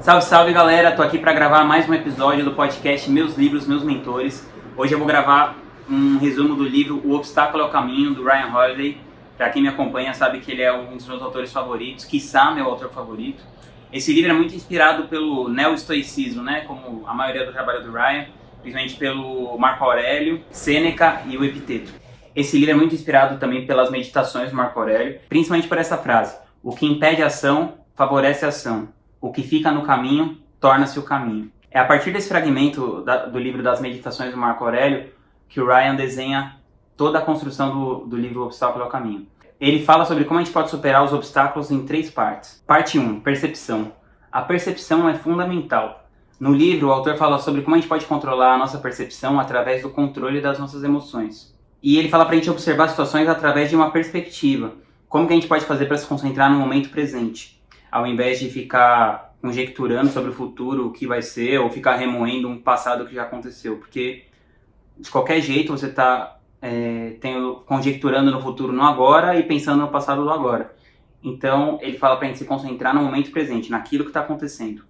Salve, salve galera, tô aqui para gravar mais um episódio do podcast Meus Livros, Meus Mentores. Hoje eu vou gravar um resumo do livro O Obstáculo é o Caminho, do Ryan Holiday. Para quem me acompanha sabe que ele é um dos meus autores favoritos, quiçá meu autor favorito. Esse livro é muito inspirado pelo neo-estoicismo, né? Como a maioria do trabalho do Ryan, principalmente pelo Marco Aurélio, Sêneca e o Epiteto. Esse livro é muito inspirado também pelas meditações do Marco Aurélio, principalmente por essa frase: o que impede a ação, favorece a ação. O que fica no caminho, torna-se o caminho. É a partir desse fragmento do livro das meditações do Marco Aurélio que o Ryan desenha toda a construção do livro O Obstáculo ao Caminho. Ele fala sobre como a gente pode superar os obstáculos em 3 partes. Parte 1, percepção. A percepção é fundamental. No livro, o autor fala sobre como a gente pode controlar a nossa percepção através do controle das nossas emoções. E ele fala para a gente observar situações através de uma perspectiva. Como que a gente pode fazer para se concentrar no momento presente, ao invés de ficar conjecturando sobre o futuro, o que vai ser, ou ficar remoendo um passado que já aconteceu. Porque, de qualquer jeito, você está conjecturando no futuro no agora e pensando no passado do agora. Então, ele fala para a gente se concentrar no momento presente, naquilo que está acontecendo.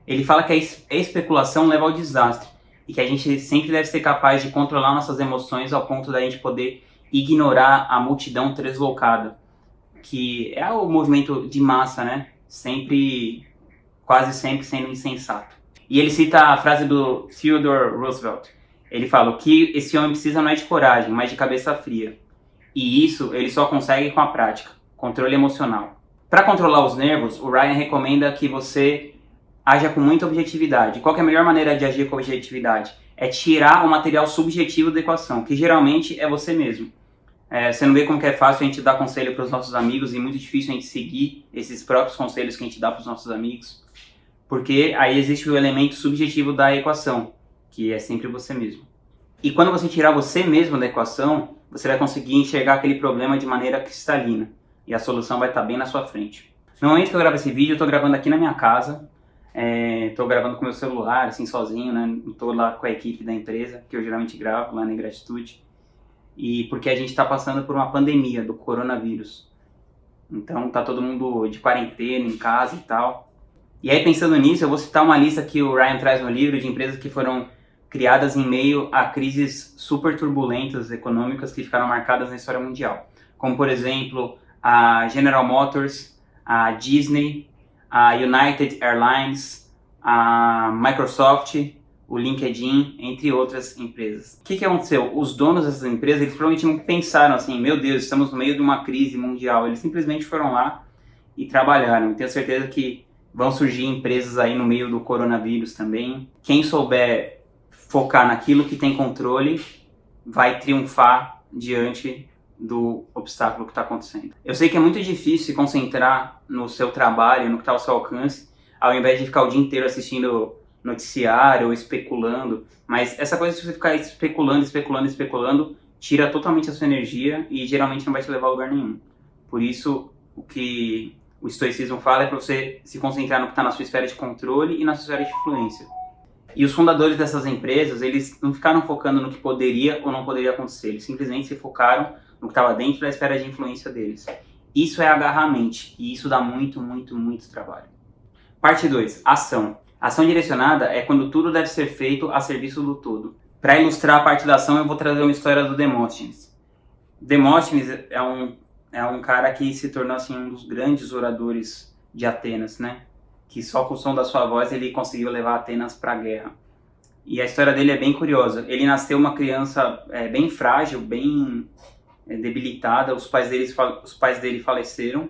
Ele fala que a especulação leva ao desastre e que a gente sempre deve ser capaz de controlar nossas emoções ao ponto da gente poder ignorar a multidão deslocada, que é o movimento de massa, né? Quase sempre sendo insensato. E ele cita a frase do Theodore Roosevelt. Ele fala: o que esse homem precisa não é de coragem, mas de cabeça fria. E isso ele só consegue com a prática, controle emocional. Para controlar os nervos, o Ryan recomenda que você haja com muita objetividade. Qual que é a melhor maneira de agir com objetividade? É tirar o material subjetivo da equação, que geralmente é você mesmo. Você não vê como que é fácil a gente dar conselho para os nossos amigos e muito difícil a gente seguir esses próprios conselhos que a gente dá para os nossos amigos, porque aí existe o elemento subjetivo da equação, que é sempre você mesmo. E quando você tirar você mesmo da equação, você vai conseguir enxergar aquele problema de maneira cristalina e a solução vai estar bem na sua frente. No momento que eu gravo esse vídeo, eu estou gravando aqui na minha casa, estou gravando com meu celular, assim, sozinho, né? Não estou lá com a equipe da empresa, que eu geralmente gravo lá na Ingratitude. E porque a gente está passando por uma pandemia do coronavírus. Então tá todo mundo de quarentena, em casa e tal. E aí, pensando nisso, eu vou citar uma lista que o Ryan traz no livro de empresas que foram criadas em meio a crises super turbulentas econômicas que ficaram marcadas na história mundial. Como, por exemplo, a General Motors, a Disney, a United Airlines, a Microsoft, o LinkedIn, entre outras empresas. O que aconteceu? Os donos dessas empresas, eles provavelmente não pensaram assim: meu Deus, estamos no meio de uma crise mundial. Eles simplesmente foram lá e trabalharam. Tenho certeza que vão surgir empresas aí no meio do coronavírus também. Quem souber focar naquilo que tem controle vai triunfar diante do obstáculo que está acontecendo. Eu sei que é muito difícil se concentrar no seu trabalho, no que está ao seu alcance, ao invés de ficar o dia inteiro assistindo noticiário ou especulando, mas essa coisa de você ficar especulando, tira totalmente a sua energia e geralmente não vai te levar a lugar nenhum. Por isso, o que o estoicismo fala é para você se concentrar no que está na sua esfera de controle e na sua esfera de influência. E os fundadores dessas empresas, eles não ficaram focando no que poderia ou não poderia acontecer, eles simplesmente se focaram no que estava dentro da esfera de influência deles. Isso é agarrar a mente, e isso dá muito, muito, muito trabalho. Parte 2, ação. Ação direcionada é quando tudo deve ser feito a serviço do todo. Para ilustrar a parte da ação, eu vou trazer uma história do Demóstenes. Demóstenes é um cara que se tornou assim, um dos grandes oradores de Atenas, né? Que só com o som da sua voz ele conseguiu levar Atenas para a guerra. E a história dele é bem curiosa. Ele nasceu uma criança bem frágil, bem debilitada. Os pais dele faleceram.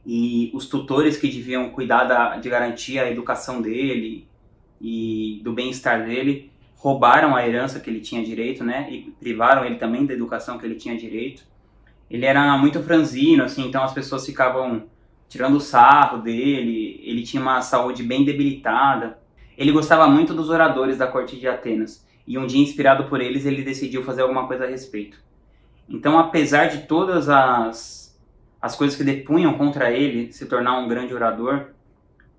E os tutores que deviam cuidar de garantir a educação dele e do bem-estar dele roubaram a herança que ele tinha direito, né? E privaram ele também da educação que ele tinha direito. Ele era muito franzino, assim, então as pessoas ficavam tirando sarro dele. Ele tinha uma saúde bem debilitada. Ele gostava muito dos oradores da corte de Atenas. E um dia, inspirado por eles, ele decidiu fazer alguma coisa a respeito. Então, apesar de todas as coisas que depunham contra ele se tornar um grande orador,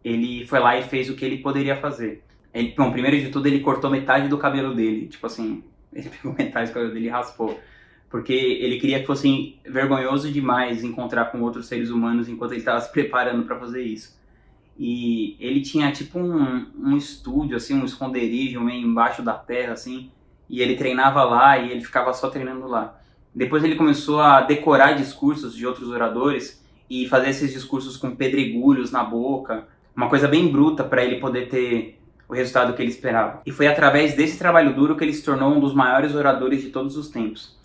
ele foi lá e fez o que ele poderia fazer. Primeiro de tudo, ele cortou metade do cabelo dele. Tipo assim, ele pegou metade do cabelo dele e raspou. Porque ele queria que fosse vergonhoso demais encontrar com outros seres humanos enquanto ele estava se preparando para fazer isso. e ele tinha tipo um estúdio, assim, um esconderijo meio embaixo da terra, assim, e ele treinava lá e ele ficava só treinando lá. Depois ele começou a decorar discursos de outros oradores e fazer esses discursos com pedregulhos na boca, uma coisa bem bruta para ele poder ter o resultado que ele esperava. E foi através desse trabalho duro que ele se tornou um dos maiores oradores de todos os tempos.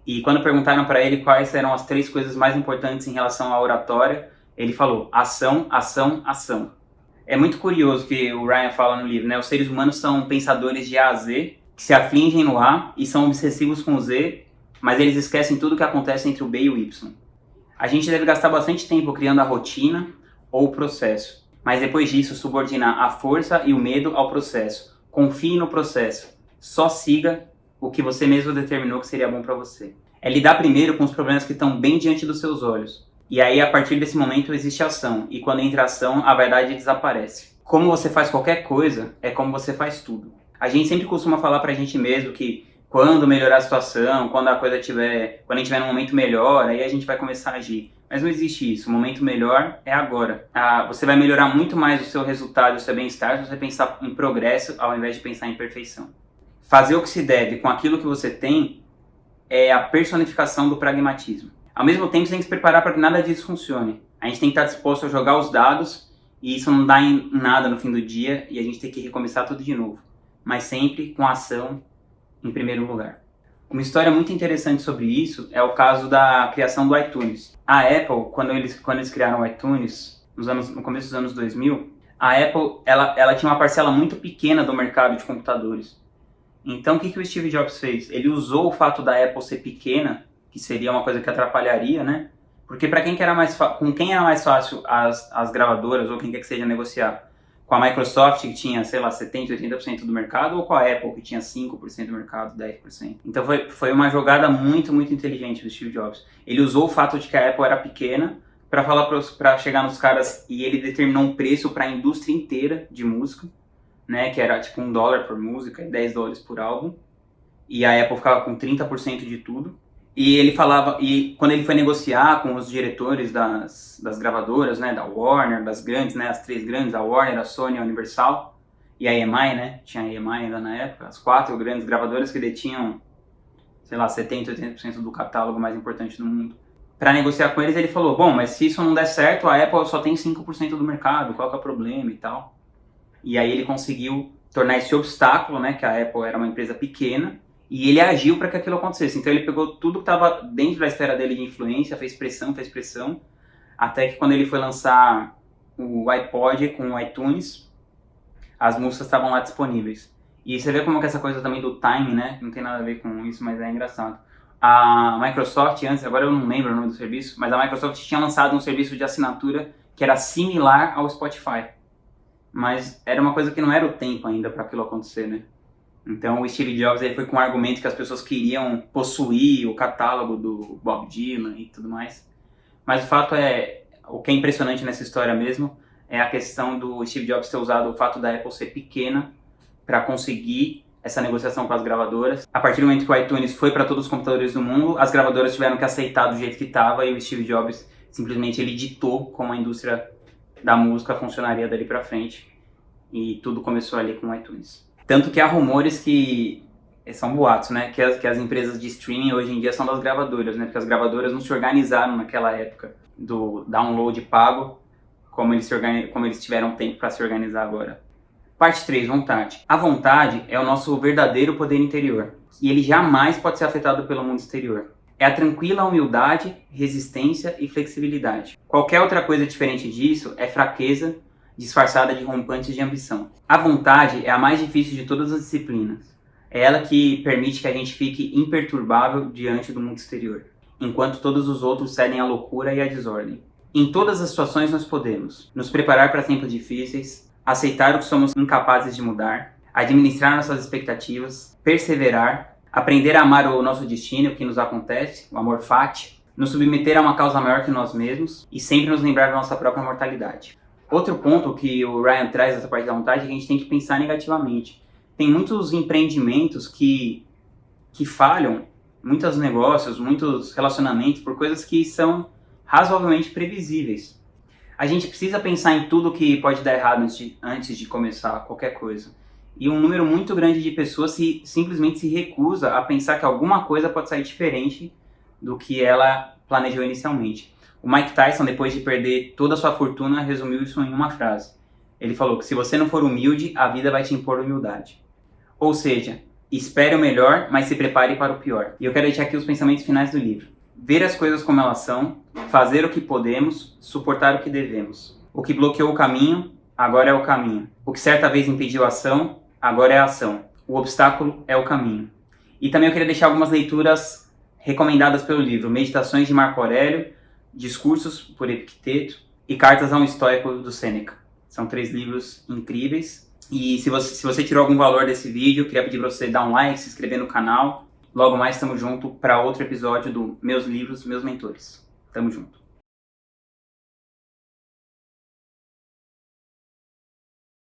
E quando perguntaram para ele quais eram as 3 coisas mais importantes em relação à oratória, ele falou: ação, ação, ação. É muito curioso que o Ryan fala no livro, né? Os seres humanos são pensadores de A a Z, que se afligem no A e são obsessivos com o Z, mas eles esquecem tudo o que acontece entre o B e o Y. A gente deve gastar bastante tempo criando a rotina ou o processo, mas depois disso subordinar a força e o medo ao processo. Confie no processo. Só siga o que você mesmo determinou que seria bom para você. É lidar primeiro com os problemas que estão bem diante dos seus olhos. E aí, a partir desse momento, existe ação. E quando entra ação, a verdade desaparece. Como você faz qualquer coisa, é como você faz tudo. A gente sempre costuma falar pra gente mesmo que quando melhorar a situação, quando a gente tiver num momento melhor, aí a gente vai começar a agir. Mas não existe isso. O momento melhor é agora. Você vai melhorar muito mais o seu resultado, o seu bem-estar, se você pensar em progresso ao invés de pensar em perfeição. Fazer o que se deve com aquilo que você tem é a personificação do pragmatismo. Ao mesmo tempo, você tem que se preparar para que nada disso funcione. A gente tem que estar disposto a jogar os dados e isso não dá em nada no fim do dia e a gente tem que recomeçar tudo de novo. Mas sempre com ação em primeiro lugar. Uma história muito interessante sobre isso é o caso da criação do iTunes. A Apple, quando eles criaram o iTunes, no começo dos anos 2000, a Apple ela tinha uma parcela muito pequena do mercado de computadores. Então, o que o Steve Jobs fez? Ele usou o fato da Apple ser pequena, que seria uma coisa que atrapalharia, né? Porque para quem com quem era mais fácil as gravadoras ou quem quer que seja negociar? Com a Microsoft, que tinha, sei lá, 70%, 80% do mercado, ou com a Apple, que tinha 5% do mercado, 10%? Então foi uma jogada muito, muito inteligente do Steve Jobs. Ele usou o fato de que a Apple era pequena para chegar nos caras e ele determinou um preço para a indústria inteira de música, né, que era tipo $1 por música e $10 por álbum. E a Apple ficava com 30% de tudo. E ele falava, e quando ele foi negociar com os diretores das gravadoras, né, da Warner, das grandes, né, as 3 grandes, a Warner, a Sony, a Universal e a EMI, né, tinha a EMI ainda na época, as 4 grandes gravadoras que detinham, sei lá, 70%, 80% do catálogo mais importante do mundo. Para negociar com eles, ele falou: bom, mas se isso não der certo, a Apple só tem 5% do mercado, qual que é o problema e tal. E aí ele conseguiu tornar esse obstáculo, né, que a Apple era uma empresa pequena, e ele agiu para que aquilo acontecesse. Então ele pegou tudo que estava dentro da esfera dele de influência, fez pressão, até que quando ele foi lançar o iPod com o iTunes, as músicas estavam lá disponíveis. E você vê como que essa coisa também do timing, né, não tem nada a ver com isso, mas é engraçado. A Microsoft antes, agora eu não lembro o nome do serviço, mas a Microsoft tinha lançado um serviço de assinatura que era similar ao Spotify. Mas era uma coisa que não era o tempo ainda para aquilo acontecer, né? Então o Steve Jobs ele foi com um argumento que as pessoas queriam possuir o catálogo do Bob Dylan e tudo mais. Mas o fato é, o que é impressionante nessa história mesmo, é a questão do Steve Jobs ter usado o fato da Apple ser pequena para conseguir essa negociação com as gravadoras. A partir do momento que o iTunes foi para todos os computadores do mundo, as gravadoras tiveram que aceitar do jeito que estava e o Steve Jobs simplesmente ele ditou como a indústria da música funcionaria dali para frente. E tudo começou ali com o iTunes. Tanto que há rumores que são boatos, né? Que as empresas de streaming hoje em dia são das gravadoras, né? Porque as gravadoras não se organizaram naquela época do download pago como eles tiveram tempo para se organizar agora. Parte 3, vontade. A vontade é o nosso verdadeiro poder interior. E ele jamais pode ser afetado pelo mundo exterior. É a tranquila humildade, resistência e flexibilidade. Qualquer outra coisa diferente disso é fraqueza disfarçada de rompantes de ambição. A vontade é a mais difícil de todas as disciplinas. É ela que permite que a gente fique imperturbável diante do mundo exterior, enquanto todos os outros cedem à loucura e à desordem. Em todas as situações nós podemos nos preparar para tempos difíceis, aceitar o que somos incapazes de mudar, administrar nossas expectativas, perseverar, aprender a amar o nosso destino, o que nos acontece, o amor fati, nos submeter a uma causa maior que nós mesmos e sempre nos lembrar da nossa própria mortalidade. Outro ponto que o Ryan traz nessa parte da vontade é que a gente tem que pensar negativamente. Tem muitos empreendimentos que falham, muitos negócios, muitos relacionamentos por coisas que são razoavelmente previsíveis. A gente precisa pensar em tudo que pode dar errado antes de começar qualquer coisa. E um número muito grande de pessoas simplesmente se recusa a pensar que alguma coisa pode sair diferente do que ela planejou inicialmente. O Mike Tyson, depois de perder toda a sua fortuna, resumiu isso em uma frase. Ele falou que se você não for humilde, a vida vai te impor humildade. Ou seja, espere o melhor, mas se prepare para o pior. E eu quero deixar aqui os pensamentos finais do livro. Ver as coisas como elas são, fazer o que podemos, suportar o que devemos. O que bloqueou o caminho, agora é o caminho. O que certa vez impediu a ação, agora é a ação. O obstáculo é o caminho. E também eu queria deixar algumas leituras recomendadas pelo livro. Meditações de Marco Aurélio, Discursos por Epicteto e Cartas a um Estoico do Sêneca. São 3 livros incríveis. E se você tirou algum valor desse vídeo, eu queria pedir para você dar um like, se inscrever no canal. Logo mais estamos junto para outro episódio do Meus Livros, Meus Mentores. Tamo junto.